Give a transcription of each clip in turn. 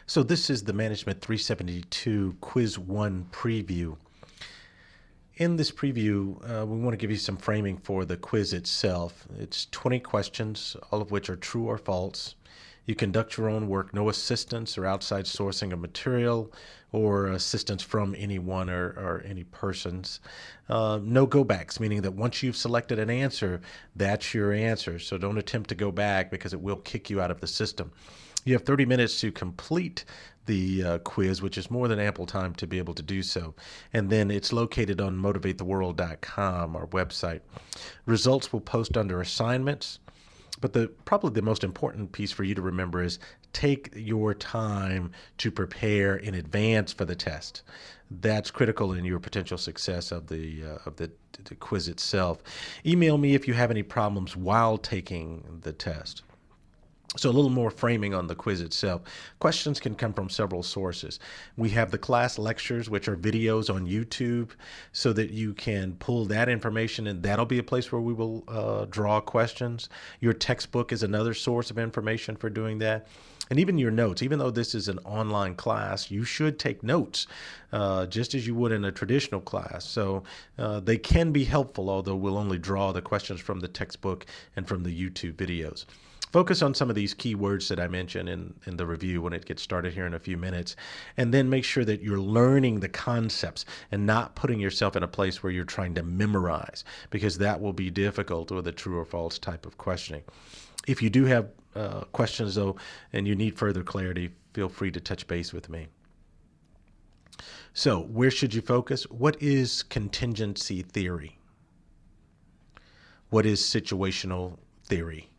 So this is the Management 372 Quiz 1 preview. In this preview, we want to give you some framing for the quiz itself. It's 20 questions, all of which are true or false. You conduct your own work, no assistance or outside sourcing of material or assistance from anyone or any persons. No go-backs, meaning that once you've selected an answer, that's your answer. So don't attempt to go back because it will kick you out of the system. You have 30 minutes to complete the quiz, which is more than ample time to be able to do so. And then it's located on motivatetheworld.com, our website. Results will post under assignments. But probably the most important piece for you to remember is take your time to prepare in advance for the test. That's critical in your potential success of the quiz itself. Email me if you have any problems while taking the test. So a little more framing on the quiz itself. Questions can come from several sources. We have the class lectures, which are videos on YouTube, so that you can pull that information, and that'll be a place where we will draw questions. Your textbook is another source of information for doing that. And even your notes, even though this is an online class, you should take notes just as you would in a traditional class. So they can be helpful, although we'll only draw the questions from the textbook and from the YouTube videos. Focus on some of these key words that I mentioned in the review when it gets started here in a few minutes, and then make sure that you're learning the concepts and not putting yourself in a place where you're trying to memorize, because that will be difficult with a true or false type of questioning. If you do have questions, though, and you need further clarity, feel free to touch base with me. So, where should you focus? What is contingency theory? What is situational theory?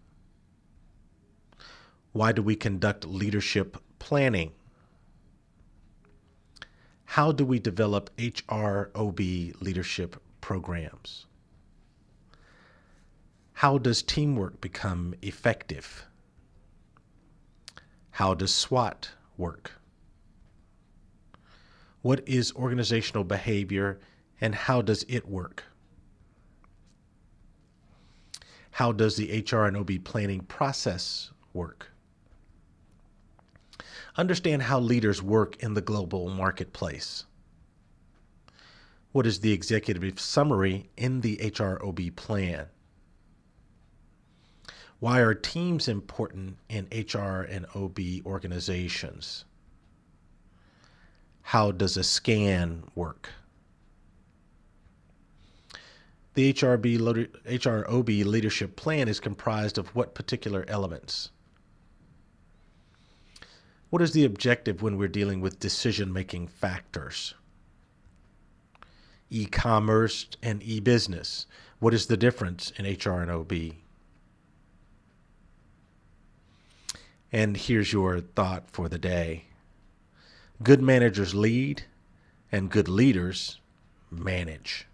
Why do we conduct leadership planning? How do we develop HROB leadership programs? How does teamwork become effective? How does SWOT work? What is organizational behavior and how does it work? How does the HR and OB planning process work? Understand how leaders work in the global marketplace. What is the executive summary in the HROB plan? Why are teams important in HR and OB organizations? How does a scan work? The HROB leadership plan is comprised of what particular elements? What is the objective when we're dealing with decision-making factors? E-commerce and e-business. What is the difference in HR and OB? And here's your thought for the day. Good managers lead, and good leaders manage.